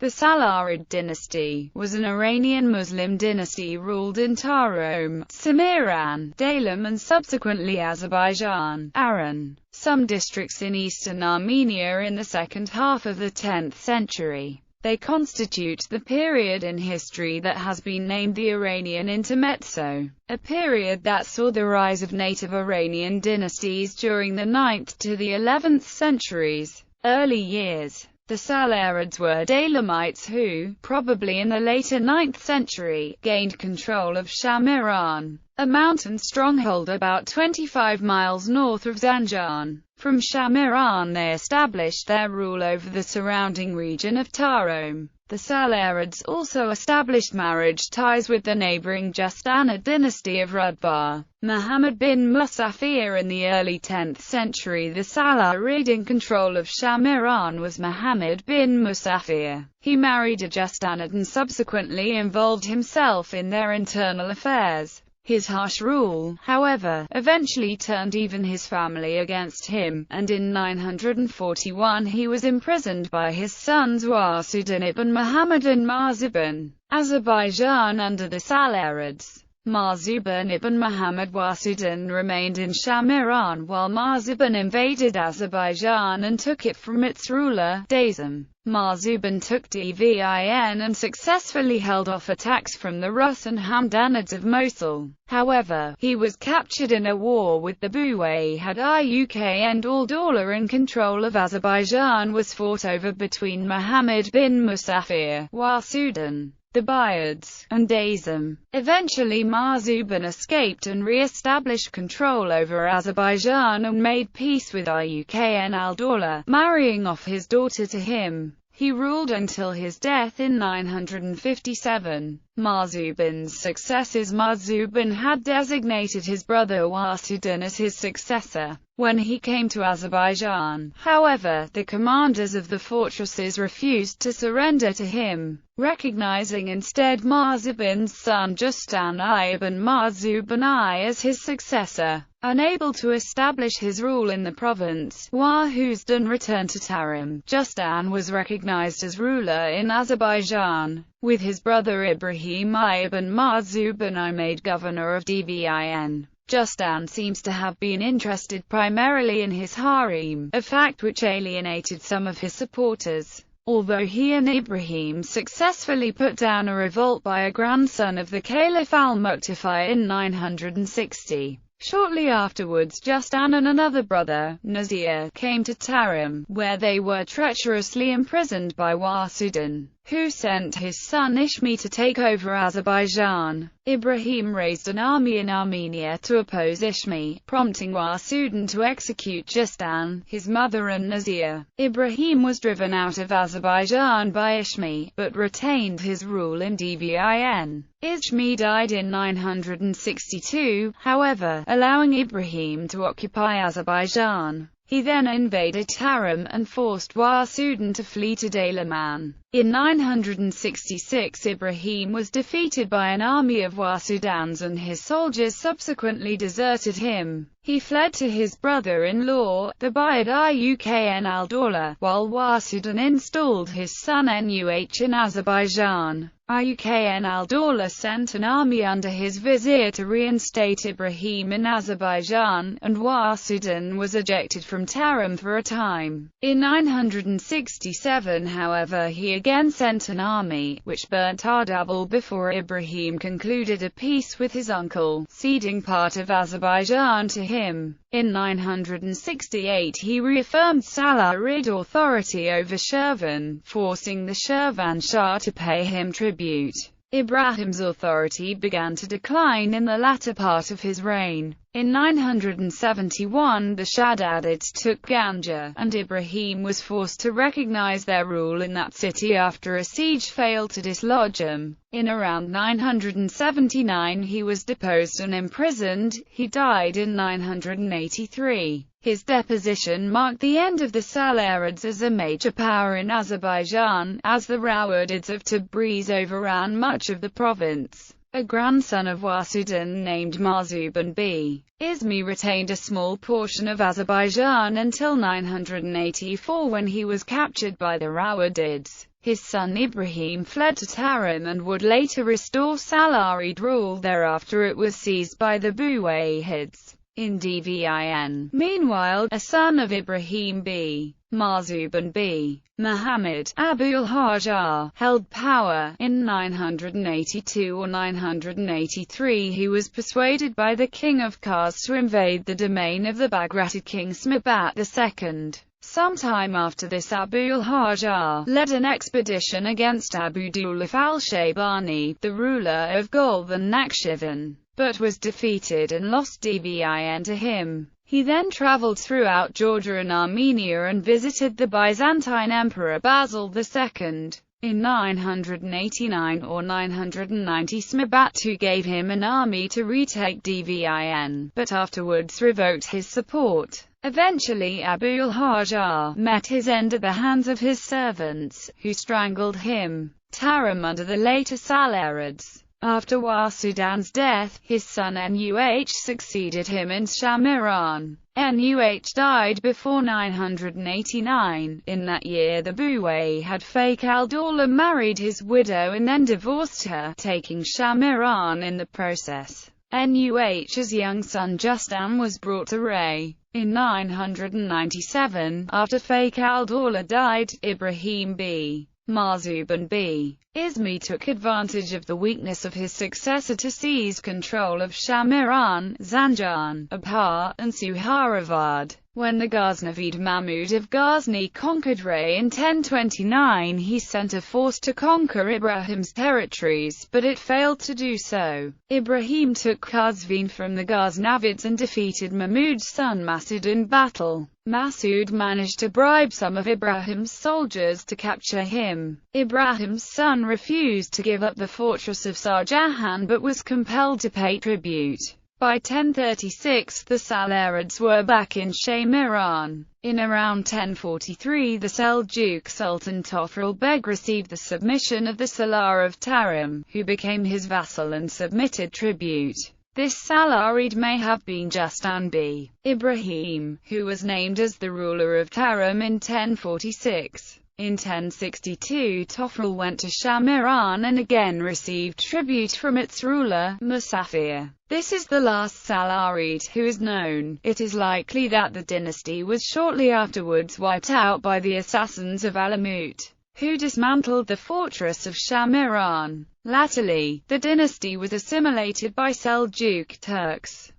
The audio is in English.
The Salarid dynasty was an Iranian Muslim dynasty ruled in Tarim, Samarkand, Daylem and subsequently Azerbaijan, Aran, some districts in eastern Armenia in the second half of the 10th century. They constitute the period in history that has been named the Iranian Intermezzo, a period that saw the rise of native Iranian dynasties during the 9th to the 11th centuries. Early years. The Salarids were Daylamites who, probably in the later 9th century, gained control of Shamiran, a mountain stronghold about 25 miles north of Zanjan. From Shamiran they established their rule over the surrounding region of Tarim. The Salarids also established marriage ties with the neighboring Justanid dynasty of Rudbar. Muhammad bin Musafir in the early 10th century. The Salarid in control of Shamiran was Muhammad bin Musafir. He married a Justanid and subsequently involved himself in their internal affairs. His harsh rule, however, eventually turned even his family against him, and in 941 he was imprisoned by his sons Wasuddin ibn Muhammad and Marzuban. Azerbaijan under the Salarids. Marzuban ibn Muhammad Wasuddin remained in Shamiran while Marzuban invaded Azerbaijan and took it from its ruler, Dazim. Marzuban took Dvin and successfully held off attacks from the Rus and Hamdanids of Mosul. However, he was captured in a war with the Buwayhid Iuk and al-Dawla, and control of Azerbaijan was fought over between Muhammad bin Musafir, Wasuddin, the Buyids, and Dazim. Eventually Marzuban escaped and re-established control over Azerbaijan and made peace with Iuk and al-Dawla, marrying off his daughter to him. He ruled until his death in 957. Marzuban's successors. Marzuban had designated his brother Wasuddin as his successor when he came to Azerbaijan. However, the commanders of the fortresses refused to surrender to him, recognizing instead Marzuban's son Justan I ibn Marzuban I as his successor. Unable to establish his rule in the province, Wahuzdan returned to Tarim. Justan was recognized as ruler in Azerbaijan, with his brother Ibrahim I ibn Marzuban I made governor of Dvin. Justan seems to have been interested primarily in his harem, a fact which alienated some of his supporters. Although he and Ibrahim successfully put down a revolt by a grandson of the Caliph al-Muqtafi in 960. Shortly afterwards Justan and another brother, Nazir, came to Tarim, where they were treacherously imprisoned by Wasuddin, who sent his son Ishmi to take over Azerbaijan. Ibrahim raised an army in Armenia to oppose Ishmi, prompting Wasuddin to execute Justan, his mother and Nazir. Ibrahim was driven out of Azerbaijan by Ishmi, but retained his rule in Dvin. Ishmi died in 962, however, allowing Ibrahim to occupy Azerbaijan. He then invaded Tarim and forced Wasuddin to flee to Daylaman. In 966 Ibrahim was defeated by an army of Wasuddin's and his soldiers subsequently deserted him. He fled to his brother-in-law, the Buyid Iuk and al-Dawla, while Wasuddin installed his son Nuh in Azerbaijan. Iuk and al-Dawla sent an army under his vizier to reinstate Ibrahim in Azerbaijan, and Wasuddin was ejected from Tarim for a time. In 967, however, he again sent an army, which burnt Ardabil before Ibrahim concluded a peace with his uncle, ceding part of Azerbaijan to him. In 968 he reaffirmed Salarid authority over Shirvan, forcing the Shirvan Shah to pay him tribute. Ibrahim's authority began to decline in the latter part of his reign. In 971 the Shaddadids took Ganja, and Ibrahim was forced to recognize their rule in that city after a siege failed to dislodge him. In around 979 he was deposed and imprisoned. He died in 983. His deposition marked the end of the Salarids as a major power in Azerbaijan, as the Rawadids of Tabriz overran much of the province. A grandson of Wasuddin named Marzuban B. Izmi retained a small portion of Azerbaijan until 984 when he was captured by the Rawadids. His son Ibrahim fled to Tarim and would later restore Salarid rule. Thereafter it was seized by the Buwayhids in Divin. Meanwhile, a son of Ibrahim B. Marzuban B. Muhammad, Abul-Hajar, held power. In 982 or 983 he was persuaded by the king of Kars to invade the domain of the Bagratid king Smabat II. Sometime after this, Abul-Hajar led an expedition against Abu-Dulaf al-Shaybani, the ruler of Gulb and Nakhchivan, but was defeated and lost Divin to him. He then traveled throughout Georgia and Armenia and visited the Byzantine Emperor Basil II. In 989 or 990 Smabat II gave him an army to retake Divin, but afterwards revoked his support. Eventually Abul-Hajar met his end at the hands of his servants, who strangled him. Tarim under the later Salarids. After Wasudan's death, his son Nuh succeeded him in Shamiran. Nuh died before 989. In that year the Buwayhid Faik al-Dawla married his widow and then divorced her, taking Shamiran in the process. Nuh's young son Justam was brought to Ray. In 997, after Faik al-Dawla died, Ibrahim B. Marzuban B. Izmi took advantage of the weakness of his successor to seize control of Shamiran, Zanjan, Abha, and Suharavad. When the Ghaznavid Mahmud of Ghazni conquered Ray in 1029, he sent a force to conquer Ibrahim's territories, but it failed to do so. Ibrahim took Qazvin from the Ghaznavids and defeated Mahmud's son Masud in battle. Masud managed to bribe some of Ibrahim's soldiers to capture him. Ibrahim's son refused to give up the fortress of Shahjahan but was compelled to pay tribute. By 1036 the Salarids were back in Shamiran. In around 1043 the Seljuk Sultan Tofrul Beg received the submission of the Salar of Tarim, who became his vassal and submitted tribute. This Salarid may have been Justam B. Ibrahim, who was named as the ruler of Tarim in 1046. In 1062 Tofrul went to Shamiran and again received tribute from its ruler, Musafir. This is the last Salarid who is known. It is likely that the dynasty was shortly afterwards wiped out by the assassins of Alamut, who dismantled the fortress of Shamiran. Latterly, the dynasty was assimilated by Seljuk Turks.